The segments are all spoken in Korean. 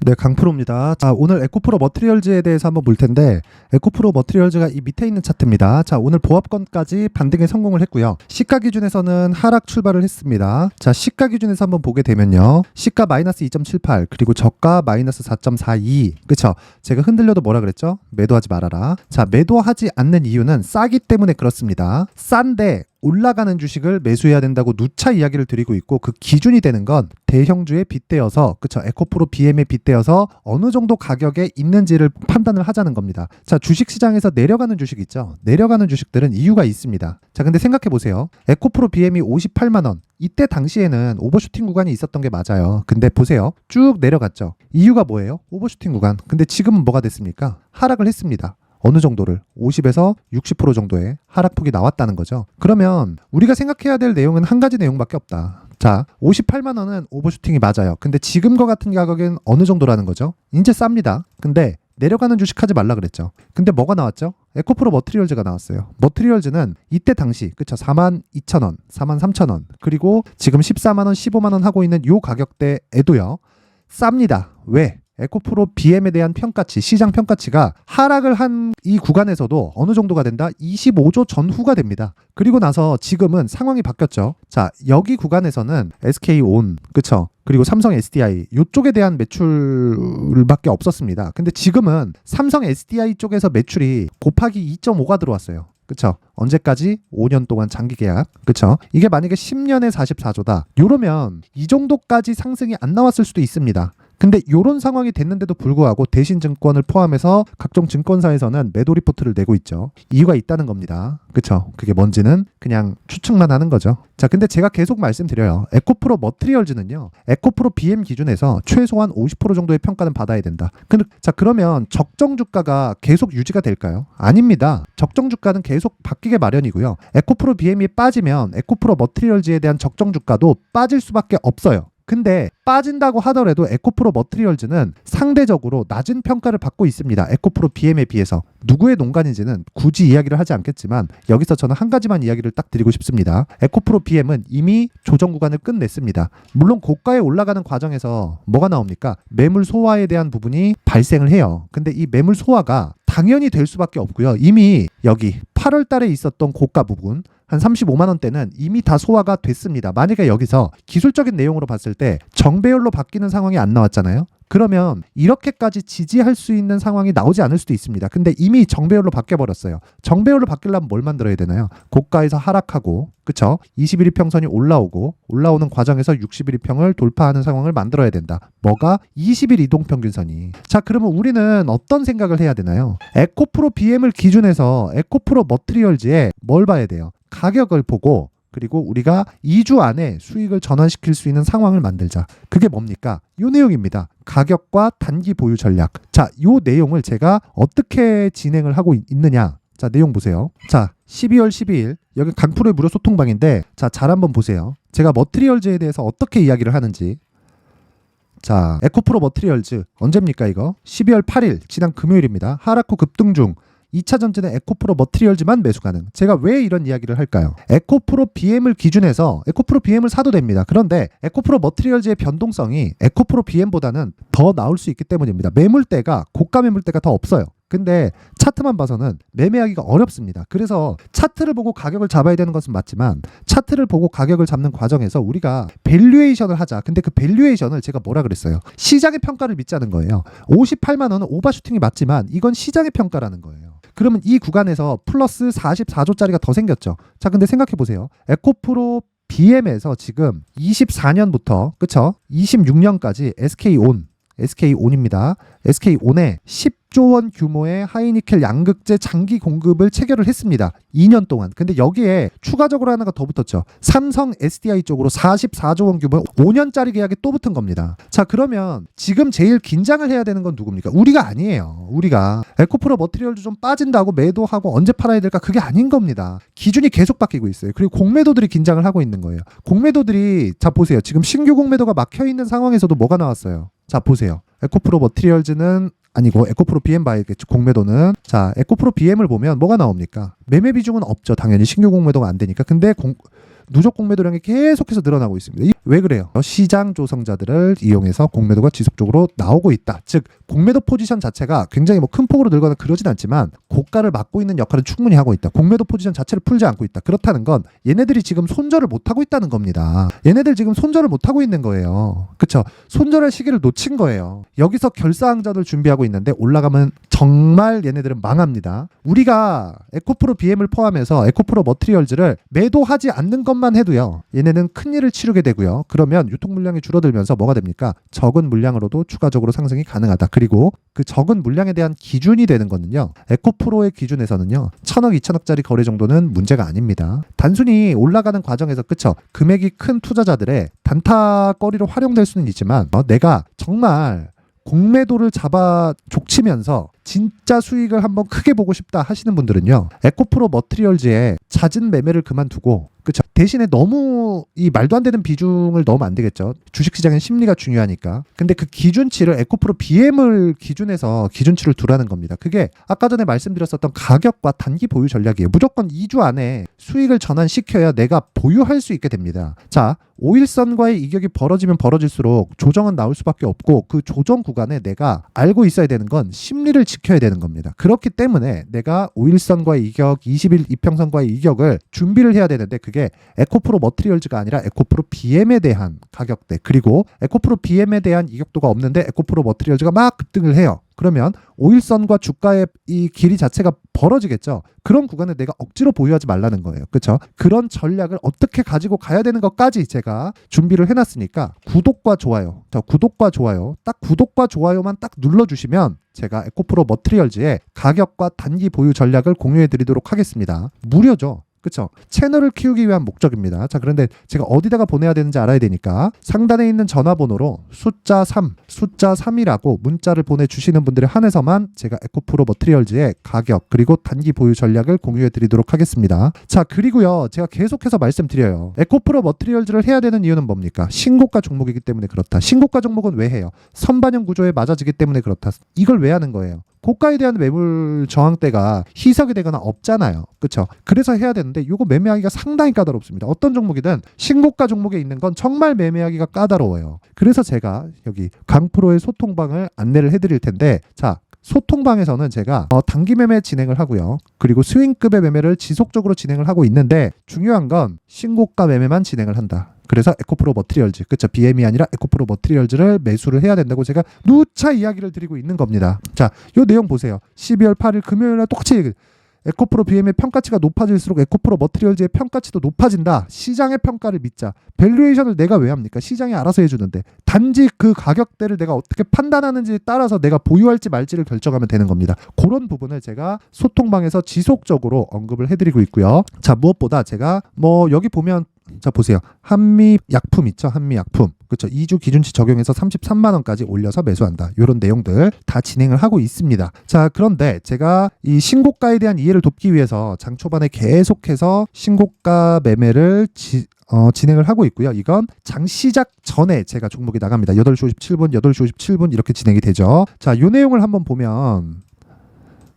네, 강프로입니다. 자, 오늘 에코프로 머티리얼즈에 대해서 한번 볼 텐데, 에코프로 머티리얼즈가 이 밑에 있는 차트입니다. 자, 오늘 보합권까지 반등에 성공을 했고요. 시가 기준에서는 하락 출발을 했습니다. 자, 시가 기준에서 한번 보게 되면요. 시가 마이너스 2.78, 그리고 저가 마이너스 4.42. 그쵸? 제가 흔들려도 뭐라 그랬죠? 매도하지 말아라. 자, 매도하지 않는 이유는 싸기 때문에 그렇습니다. 싼데 올라가는 주식을 매수해야 된다고 누차 이야기를 드리고 있고, 그 기준이 되는 건 대형주에 빗대어서, 그쵸, 에코프로 BM에 빗대어서 어느 정도 가격에 있는지를 판단을 하자는 겁니다. 자, 주식시장에서 내려가는 주식 있죠? 내려가는 주식들은 이유가 있습니다. 자, 근데 생각해 보세요. 에코프로 BM이 58만 원, 이때 당시에는 오버슈팅 구간이 있었던 게 맞아요. 근데 보세요, 쭉 내려갔죠. 이유가 뭐예요? 오버슈팅 구간. 근데 지금은 뭐가 됐습니까? 하락을 했습니다. 어느 정도를 50에서 60% 정도의 하락폭이 나왔다는 거죠. 그러면 우리가 생각해야 될 내용은 한 가지 내용밖에 없다. 자, 58만 원은 오버슈팅이 맞아요. 근데 지금과 같은 가격은 어느 정도라는 거죠? 이제 쌉니다. 근데 내려가는 주식 하지 말라 그랬죠. 근데 뭐가 나왔죠? 에코프로 머티리얼즈가 나왔어요. 머티리얼즈는 이때 당시, 그쵸, 42,000원, 43,000원, 그리고 지금 14만 원, 15만 원 하고 있는 요 가격대에도요, 쌉니다. 왜? 에코프로 BM에 대한 평가치, 시장 평가치가 하락을 한 이 구간에서도 어느 정도가 된다? 25조 전후가 됩니다. 그리고 나서 지금은 상황이 바뀌었죠. 자, 여기 구간에서는 SK온, 그쵸? 그리고 삼성 SDI 이쪽에 대한 매출밖에 없었습니다. 근데 지금은 삼성 SDI 쪽에서 매출이 곱하기 2.5가 들어왔어요. 그쵸? 언제까지? 5년 동안 장기 계약. 그쵸? 이게 만약에 10년에 44조다. 요러면 이 정도까지 상승이 안 나왔을 수도 있습니다. 근데 이런 상황이 됐는데도 불구하고 대신증권을 포함해서 각종 증권사에서는 매도 리포트를 내고 있죠. 이유가 있다는 겁니다. 그쵸? 그게 뭔지는 그냥 추측만 하는 거죠. 자, 근데 제가 계속 말씀드려요. 에코프로 머티리얼즈는요, 에코프로 BM 기준에서 최소한 50% 정도의 평가는 받아야 된다. 자, 그러면 적정 주가가 계속 유지가 될까요? 아닙니다. 적정 주가는 계속 바뀌게 마련이고요. 에코프로 BM이 빠지면 에코프로 머티리얼즈에 대한 적정 주가도 빠질 수밖에 없어요. 근데 빠진다고 하더라도 에코프로 머티리얼즈는 상대적으로 낮은 평가를 받고 있습니다. 에코프로 BM에 비해서. 누구의 농간인지는 굳이 이야기를 하지 않겠지만 여기서 저는 한 가지만 이야기를 딱 드리고 싶습니다. 에코프로 BM은 이미 조정 구간을 끝냈습니다. 물론 고가에 올라가는 과정에서 뭐가 나옵니까? 매물 소화에 대한 부분이 발생을 해요. 근데 이 매물 소화가 당연히 될 수밖에 없고요. 이미 여기 8월 달에 있었던 고가 부분 한 35만 원대는 이미 다 소화가 됐습니다. 만약에 여기서 기술적인 내용으로 봤을 때 정배열로 바뀌는 상황이 안 나왔잖아요. 그러면 이렇게까지 지지할 수 있는 상황이 나오지 않을 수도 있습니다. 근데 이미 정배열로 바뀌어버렸어요. 정배열로 바뀌려면 뭘 만들어야 되나요? 고가에서 하락하고, 그쵸? 21일평선이 올라오는 과정에서 61일평을 돌파하는 상황을 만들어야 된다. 뭐가? 20일 이동평균선이. 자, 그러면 우리는 어떤 생각을 해야 되나요? 에코프로 BM을 기준해서 에코프로 머티리얼즈에 뭘 봐야 돼요? 가격을 보고, 그리고 우리가 2주 안에 수익을 전환시킬 수 있는 상황을 만들자. 그게 뭡니까? 이 내용입니다. 가격과 단기 보유 전략. 자, 이 내용을 제가 어떻게 진행을 하고 있느냐. 자, 내용 보세요. 자, 12월 12일 여기 강프로의 무료 소통방인데, 자, 잘 한번 보세요. 제가 머티리얼즈에 대해서 어떻게 이야기를 하는지. 자, 에코프로 머티리얼즈 언제입니까 이거? 12월 8일 지난 금요일입니다. 하락 후 급등 중 2차 전지는 에코프로 머티리얼즈만 매수 가능. 제가 왜 이런 이야기를 할까요? 에코프로 BM을 기준해서 에코프로 BM을 사도 됩니다. 그런데 에코프로 머티리얼즈의 변동성이 에코프로 BM보다는 더 나올 수 있기 때문입니다. 매물대가, 고가 매물대가 더 없어요. 근데 차트만 봐서는 매매하기가 어렵습니다. 그래서 차트를 보고 가격을 잡아야 되는 것은 맞지만 차트를 보고 가격을 잡는 과정에서 우리가 밸류에이션을 하자. 근데 그 밸류에이션을 제가 뭐라 그랬어요? 시장의 평가를 믿자는 거예요. 58만 원은 오버슈팅이 맞지만 이건 시장의 평가라는 거예요. 그러면 이 구간에서 플러스 44조짜리가 더 생겼죠. 자, 근데 생각해 보세요. 에코프로 BM에서 지금 24년부터, 그쵸? 26년까지 SK온입니다. SK온에 10조 원 규모의 하이니켈 양극재 장기 공급을 체결을 했습니다. 2년 동안. 근데 여기에 추가적으로 하나가 더 붙었죠. 삼성 SDI 쪽으로 44조 원 규모의 5년짜리 계약이 또 붙은 겁니다. 자, 그러면 지금 제일 긴장을 해야 되는 건 누굽니까? 우리가 아니에요. 우리가 에코프로 머티리얼도 좀 빠진다고 매도하고 언제 팔아야 될까? 그게 아닌 겁니다. 기준이 계속 바뀌고 있어요. 그리고 공매도들이 긴장을 하고 있는 거예요. 공매도들이, 자, 보세요. 지금 신규 공매도가 막혀 있는 상황에서도 뭐가 나왔어요? 자, 보세요. 에코프로 머티리얼즈는 아니고 에코프로 BM 봐야겠죠. 공매도는. 자, 에코프로 BM을 보면 뭐가 나옵니까? 매매 비중은 없죠. 당연히 신규 공매도가 안 되니까. 근데 누적 공매도량이 계속해서 늘어나고 있습니다. 왜 그래요? 시장 조성자들을 이용해서 공매도가 지속적으로 나오고 있다. 즉 공매도 포지션 자체가 굉장히 뭐 큰 폭으로 늘거나 그러진 않지만 고가를 맡고 있는 역할은 충분히 하고 있다. 공매도 포지션 자체를 풀지 않고 있다. 그렇다는 건 얘네들이 지금 손절을 못하고 있다는 겁니다. 얘네들 지금 손절을 못하고 있는 거예요. 그쵸? 손절할 시기를 놓친 거예요. 여기서 결사항전을 준비하고 있는데 올라가면 정말 얘네들은 망합니다. 우리가 에코프로 BM을 포함해서 에코프로 머티리얼즈를 매도하지 않는 것만 해도요. 얘네는 큰일을 치르게 되고요. 그러면 유통 물량이 줄어들면서 뭐가 됩니까? 적은 물량으로도 추가적으로 상승이 가능하다. 그리고 그 적은 물량에 대한 기준이 되는 거는요. 에코프로의 기준에서는요. 1,000억, 2,000억짜리 거래 정도는 문제가 아닙니다. 단순히 올라가는 과정에서 그쵸? 금액이 큰 투자자들의 단타거리로 활용될 수는 있지만 내가 정말 공매도를 잡아 족치면서 진짜 수익을 한번 크게 보고 싶다 하시는 분들은요. 에코프로 머티리얼즈의 잦은 매매를 그만두고 그쵸? 대신에 너무 이 말도 안 되는 비중을 넣으면 안 되겠죠. 주식시장엔 심리가 중요하니까. 근데 그 기준치를 에코프로 BM을 기준해서 기준치를 두라는 겁니다. 그게 아까 전에 말씀드렸었던 가격과 단기 보유 전략이에요. 무조건 2주 안에 수익을 전환시켜야 내가 보유할 수 있게 됩니다. 자, 5일선과의 이격이 벌어지면 벌어질수록 조정은 나올 수밖에 없고 그 조정 구간에 내가 알고 있어야 되는 건 심리를 지켜야 되는 겁니다. 그렇기 때문에 내가 5일선과의 이격, 20일 이평선과의 이격을 준비를 해야 되는데 그게 에코프로 머티리얼즈가 아니라 에코프로 BM에 대한 가격대 그리고 에코프로 BM에 대한 이격도가 없는데 에코프로 머티리얼즈가 막 급등을 해요. 그러면 5일선과 주가의 이 길이 자체가 벌어지겠죠. 그런 구간에 내가 억지로 보유하지 말라는 거예요. 그렇죠? 그런 전략을 어떻게 가지고 가야 되는 것까지 제가 준비를 해놨으니까 구독과 좋아요. 구독과 좋아요. 딱 구독과 좋아요만 딱 눌러주시면 제가 에코프로 머티리얼즈의 가격과 단기 보유 전략을 공유해 드리도록 하겠습니다. 무료죠. 그쵸? 채널을 키우기 위한 목적입니다. 자, 그런데 제가 어디다가 보내야 되는지 알아야 되니까 상단에 있는 전화번호로 숫자 3이라고 문자를 보내주시는 분들에 한해서만 제가 에코프로 머티리얼즈의 가격 그리고 단기 보유 전략을 공유해 드리도록 하겠습니다. 자, 그리고요. 제가 계속해서 말씀드려요. 에코프로 머티리얼즈를 해야 되는 이유는 뭡니까? 신고가 종목이기 때문에 그렇다. 신고가 종목은 왜 해요? 선반영 구조에 맞아지기 때문에 그렇다. 이걸 왜 하는 거예요? 고가에 대한 매물 저항대가 희석이 되거나 없잖아요. 그렇죠? 그래서 해야 되는데 이거 매매하기가 상당히 까다롭습니다. 어떤 종목이든 신고가 종목에 있는 건 정말 매매하기가 까다로워요. 그래서 제가 여기 강프로의 소통방을 안내를 해드릴 텐데 자, 소통방에서는 제가 단기 매매 진행을 하고요. 그리고 스윙급의 매매를 지속적으로 진행을 하고 있는데 중요한 건 신고가 매매만 진행을 한다. 그래서 에코프로 머티리얼즈, 그쵸? BM이 아니라 에코프로 머티리얼즈를 매수를 해야 된다고 제가 누차 이야기를 드리고 있는 겁니다. 자, 요 내용 보세요. 12월 8일 금요일날 똑같이 에코프로 BM의 평가치가 높아질수록 에코프로 머티리얼즈의 평가치도 높아진다. 시장의 평가를 믿자. 밸류에이션을 내가 왜 합니까? 시장이 알아서 해주는데 단지 그 가격대를 내가 어떻게 판단하는지에 따라서 내가 보유할지 말지를 결정하면 되는 겁니다. 그런 부분을 제가 소통방에서 지속적으로 언급을 해드리고 있고요. 자, 무엇보다 제가 여기 보면 자, 보세요. 한미약품 있죠? 한미약품. 그렇죠. 2주 기준치 적용해서 33만 원까지 올려서 매수한다. 이런 내용들 다 진행을 하고 있습니다. 자, 그런데 제가 이 신고가에 대한 이해를 돕기 위해서 장 초반에 계속해서 신고가 매매를 진행을 하고 있고요. 이건 장 시작 전에 제가 종목이 나갑니다. 8시 57분, 8시 57분 이렇게 진행이 되죠. 자, 이 내용을 한번 보면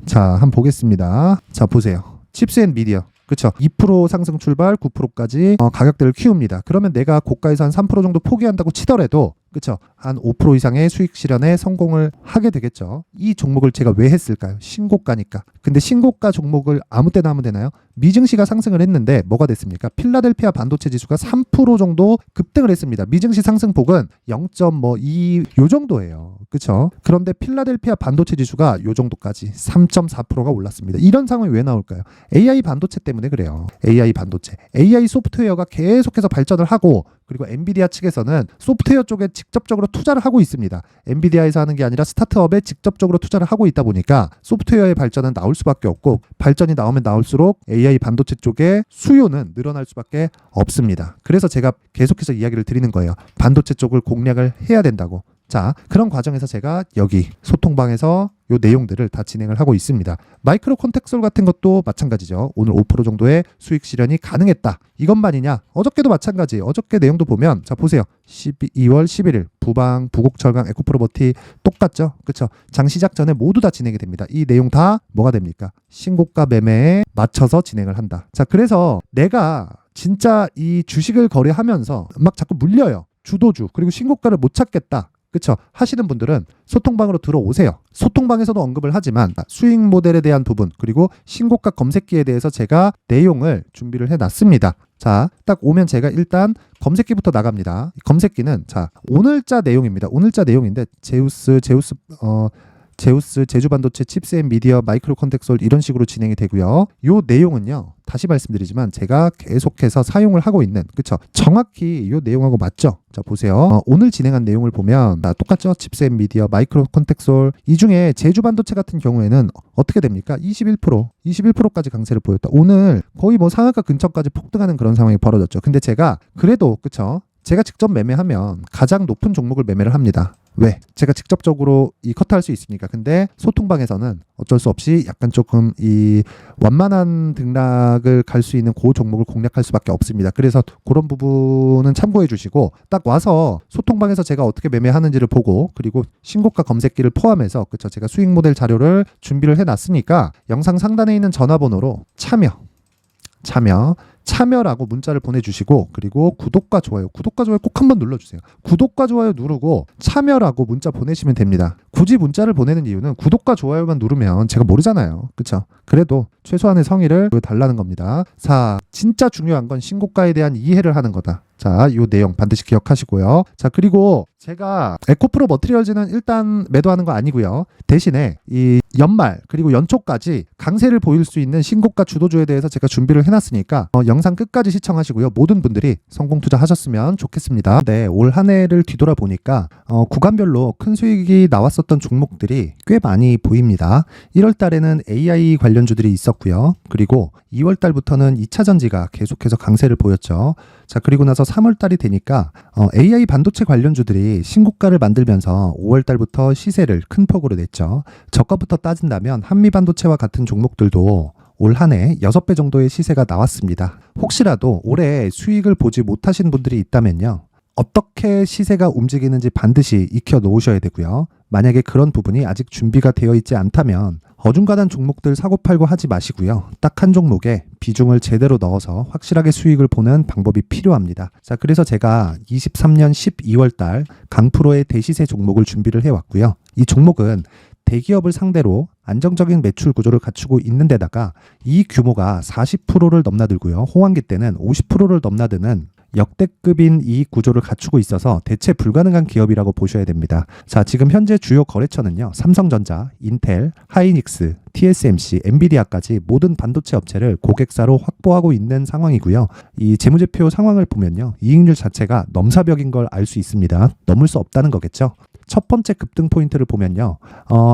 자, 한번 보겠습니다. 자, 보세요. 칩스앤미디어. 그렇죠. 2% 상승 출발 9%까지 가격대를 키웁니다. 그러면 내가 고가에서 한 3% 정도 포기한다고 치더라도 그렇죠. 한 5% 이상의 수익 실현에 성공을 하게 되겠죠. 이 종목을 제가 왜 했을까요? 신고가니까. 근데 신고가 종목을 아무 때나 하면 되나요? 미증시가 상승을 했는데 뭐가 됐습니까? 필라델피아 반도체 지수가 3% 정도 급등을 했습니다. 미증시 상승폭은 0.2 요 정도예요. 그렇죠? 그런데 필라델피아 반도체 지수가 요 정도까지 3.4%가 올랐습니다. 이런 상황이 왜 나올까요? AI 반도체 때문에 그래요. AI 반도체. AI 소프트웨어가 계속해서 발전을 하고 그리고 엔비디아 측에서는 소프트웨어 쪽에 직접적으로 투자를 하고 있습니다. 엔비디아에서 하는 게 아니라 스타트업에 직접적으로 투자를 하고 있다 보니까 소프트웨어의 발전은 나올 수밖에 없고 발전이 나오면 나올수록 AI 반도체 쪽의 수요는 늘어날 수밖에 없습니다. 그래서 제가 계속해서 이야기를 드리는 거예요. 반도체 쪽을 공략을 해야 된다고. 자, 그런 과정에서 제가 여기 소통방에서 요 내용들을 다 진행을 하고 있습니다. 마이크로 콘텍솔 같은 것도 마찬가지죠. 오늘 5% 정도의 수익 실현이 가능했다. 이것만이냐? 어저께도 마찬가지. 어저께 내용도 보면 자, 보세요. 2월 11일 부방, 부곡철강, 에코프로 머티 똑같죠? 그렇죠? 장 시작 전에 모두 다 진행이 됩니다. 이 내용 다 뭐가 됩니까? 신고가 매매에 맞춰서 진행을 한다. 자, 그래서 내가 진짜 이 주식을 거래하면서 막 자꾸 물려요. 주도주 그리고 신고가를 못 찾겠다. 그쵸? 하시는 분들은 소통방으로 들어오세요. 소통방에서도 언급을 하지만 수익 모델에 대한 부분 그리고 신고가 검색기에 대해서 제가 내용을 준비를 해놨습니다. 자, 딱 오면 제가 일단 검색기부터 나갑니다. 검색기는 자 오늘자 내용입니다. 오늘자 내용인데 제우스, 제주반도체, 칩스앤미디어, 마이크로 컨텍솔 이런 식으로 진행이 되고요. 요 내용은요. 다시 말씀드리지만 제가 계속해서 사용을 하고 있는 그쵸? 정확히 요 내용하고 맞죠? 자 보세요. 오늘 진행한 내용을 보면 똑같죠? 칩스앤미디어, 마이크로 컨텍솔 이 중에 제주반도체 같은 경우에는 어떻게 됩니까? 21%까지 강세를 보였다. 오늘 거의 뭐 상한가 근처까지 폭등하는 그런 상황이 벌어졌죠. 근데 제가 그래도 그쵸? 제가 직접 매매하면 가장 높은 종목을 매매를 합니다. 왜? 제가 직접적으로 이 커트할 수 있으니까. 근데 소통방에서는 어쩔 수 없이 약간 조금 이 완만한 등락을 갈 수 있는 그 종목을 공략할 수밖에 없습니다. 그래서 그런 부분은 참고해 주시고 딱 와서 소통방에서 제가 어떻게 매매하는지를 보고 그리고 신고가 검색기를 포함해서 그쵸? 제가 수익 모델 자료를 준비를 해놨으니까 영상 상단에 있는 전화번호로 참여라고 문자를 보내주시고 그리고 구독과 좋아요 꼭 한번 눌러주세요. 구독과 좋아요 누르고 참여라고 문자 보내시면 됩니다. 굳이 문자를 보내는 이유는 구독과 좋아요만 누르면 제가 모르잖아요. 그쵸? 그래도 최소한의 성의를 달라는 겁니다. 자, 진짜 중요한 건 신고가에 대한 이해를 하는 거다. 자, 이 내용 반드시 기억하시고요. 자, 그리고 제가 에코프로 머티리얼즈는 일단 매도하는 거 아니고요. 대신에 이 연말 그리고 연초까지 강세를 보일 수 있는 신고가 주도주에 대해서 제가 준비를 해놨으니까 영상 끝까지 시청하시고요. 모든 분들이 성공 투자하셨으면 좋겠습니다. 네, 올 한 해를 뒤돌아보니까 구간별로 큰 수익이 나왔었던 종목들이 꽤 많이 보입니다. 1월 달에는 AI 관련주들이 있었고요. 그리고 2월 달부터는 2차 전지가 계속해서 강세를 보였죠. 자, 그리고 나서 3월 달이 되니까 AI 반도체 관련주들이 신고가를 만들면서 5월 달부터 시세를 큰 폭으로 냈죠. 저가부터 따진다면 한미반도체와 같은 종목들도 올 한 해 6배 정도의 시세가 나왔습니다. 혹시라도 올해 수익을 보지 못하신 분들이 있다면요. 어떻게 시세가 움직이는지 반드시 익혀 놓으셔야 되고요. 만약에 그런 부분이 아직 준비가 되어 있지 않다면 어중간한 종목들 사고팔고 하지 마시고요. 딱 한 종목에 비중을 제대로 넣어서 확실하게 수익을 보는 방법이 필요합니다. 자, 그래서 제가 23년 12월 달 강프로의 대시세 종목을 준비를 해왔고요. 이 종목은 대기업을 상대로 안정적인 매출 구조를 갖추고 있는 데다가 이 규모가 40%를 넘나들고요. 호황기 때는 50%를 넘나드는 역대급인 이익 구조를 갖추고 있어서 대체 불가능한 기업이라고 보셔야 됩니다. 자, 지금 현재 주요 거래처는요. 삼성전자, 인텔, 하이닉스, TSMC, 엔비디아까지 모든 반도체 업체를 고객사로 확보하고 있는 상황이고요. 이 재무제표 상황을 보면요. 이익률 자체가 넘사벽인 걸 알 수 있습니다. 넘을 수 없다는 거겠죠. 첫 번째 급등 포인트를 보면요.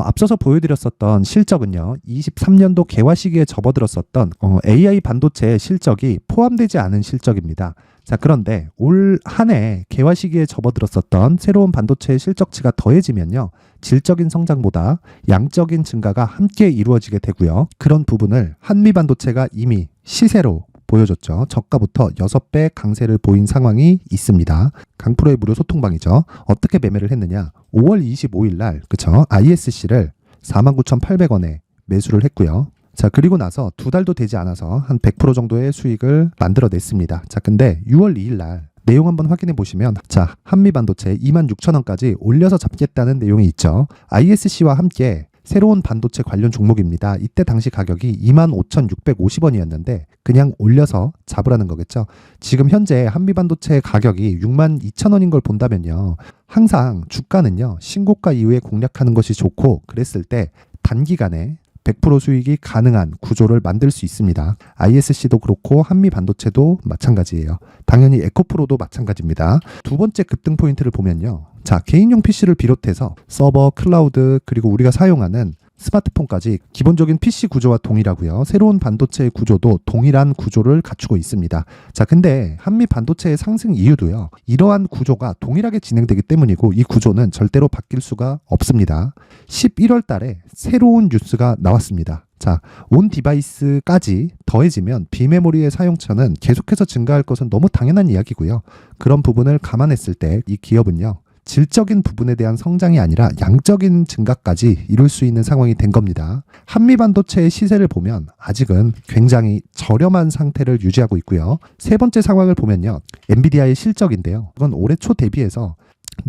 앞서서 보여드렸었던 실적은요. 23년도 개화 시기에 접어들었었던 AI 반도체 실적이 포함되지 않은 실적입니다. 자, 그런데 올 한 해 개화 시기에 접어들었었던 새로운 반도체 실적치가 더해지면요. 질적인 성장보다 양적인 증가가 함께 이루어지게 되고요. 그런 부분을 한미반도체가 이미 시세로 보여줬죠. 저가부터 6배 강세를 보인 상황이 있습니다. 강프로의 무료 소통방이죠. 어떻게 매매를 했느냐. 5월 25일 날 그쵸? ISC를 49,800원에 매수를 했고요. 자, 그리고 나서 2달도 되지 않아서 한 100% 정도의 수익을 만들어냈습니다. 자, 근데 6월 2일 날 내용 한번 확인해 보시면 자, 한미반도체 26,000원까지 올려서 잡겠다는 내용이 있죠. ISC와 함께 새로운 반도체 관련 종목입니다. 이때 당시 가격이 25,650원이었는데 그냥 올려서 잡으라는 거겠죠. 지금 현재 한미반도체 가격이 62,000원인 걸 본다면요. 항상 주가는요. 신고가 이후에 공략하는 것이 좋고 그랬을 때 단기간에 100% 수익이 가능한 구조를 만들 수 있습니다. ISC도 그렇고 한미반도체도 마찬가지예요. 당연히 에코프로도 마찬가지입니다. 두 번째 급등 포인트를 보면요. 자, 개인용 PC를 비롯해서 서버, 클라우드, 그리고 우리가 사용하는 스마트폰까지 기본적인 PC 구조와 동일하고요. 새로운 반도체의 구조도 동일한 구조를 갖추고 있습니다. 자, 근데 한미 반도체의 상승 이유도요. 이러한 구조가 동일하게 진행되기 때문이고 이 구조는 절대로 바뀔 수가 없습니다. 11월 달에 새로운 뉴스가 나왔습니다. 자, 온 디바이스까지 더해지면 비메모리의 사용처는 계속해서 증가할 것은 너무 당연한 이야기고요. 그런 부분을 감안했을 때 이 기업은요. 질적인 부분에 대한 성장이 아니라 양적인 증가까지 이룰 수 있는 상황이 된 겁니다. 한미반도체의 시세를 보면 아직은 굉장히 저렴한 상태를 유지하고 있고요. 세 번째 상황을 보면요. 엔비디아의 실적인데요. 이건 올해 초 대비해서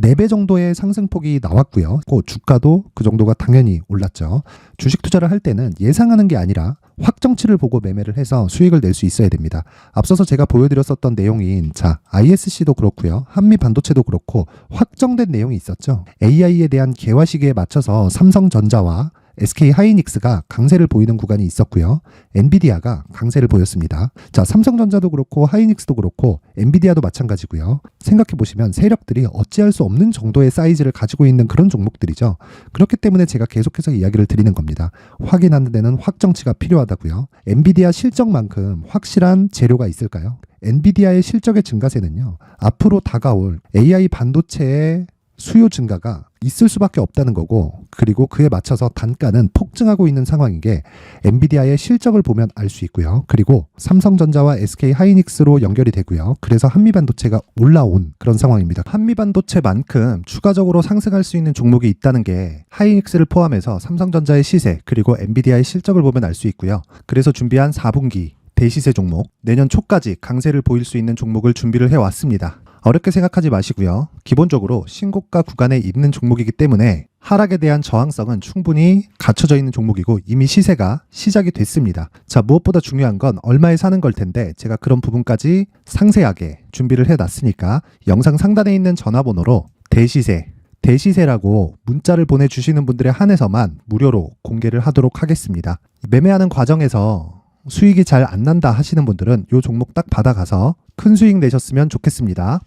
4배 정도의 상승폭이 나왔고요. 주가도 그 정도가 당연히 올랐죠. 주식 투자를 할 때는 예상하는 게 아니라 확정치를 보고 매매를 해서 수익을 낼 수 있어야 됩니다. 앞서서 제가 보여드렸었던 내용인 ISC도 그렇고요. 한미반도체도 그렇고 확정된 내용이 있었죠. AI에 대한 개화 시기에 맞춰서 삼성전자와 SK 하이닉스가 강세를 보이는 구간이 있었고요. 엔비디아가 강세를 보였습니다. 삼성전자도 그렇고 하이닉스도 그렇고 엔비디아도 마찬가지고요. 생각해 보시면 세력들이 어찌할 수 없는 정도의 사이즈를 가지고 있는 그런 종목들이죠. 그렇기 때문에 제가 계속해서 이야기를 드리는 겁니다. 확인하는 데는 확정치가 필요하다고요. 엔비디아 실적만큼 확실한 재료가 있을까요? 엔비디아의 실적의 증가세는요. 앞으로 다가올 AI 반도체의 수요 증가가 있을 수밖에 없다는 거고, 그리고 그에 맞춰서 단가는 폭증하고 있는 상황인 게 엔비디아의 실적을 보면 알 수 있고요. 그리고 삼성전자와 SK 하이닉스로 연결이 되고요. 그래서 한미반도체가 올라온 그런 상황입니다. 한미반도체만큼 추가적으로 상승할 수 있는 종목이 있다는 게 하이닉스를 포함해서 삼성전자의 시세 그리고 엔비디아의 실적을 보면 알 수 있고요. 그래서 준비한 4분기 대시세 종목, 내년 초까지 강세를 보일 수 있는 종목을 준비를 해왔습니다. 어렵게 생각하지 마시고요. 기본적으로 신고가 구간에 있는 종목이기 때문에 하락에 대한 저항성은 충분히 갖춰져 있는 종목이고 이미 시세가 시작이 됐습니다. 무엇보다 중요한 건 얼마에 사는 걸 텐데 제가 그런 부분까지 상세하게 준비를 해놨으니까 영상 상단에 있는 전화번호로 대시세라고 문자를 보내주시는 분들에 한해서만 무료로 공개를 하도록 하겠습니다. 매매하는 과정에서 수익이 잘 안 난다 하시는 분들은 이 종목 딱 받아가서 큰 수익 내셨으면 좋겠습니다.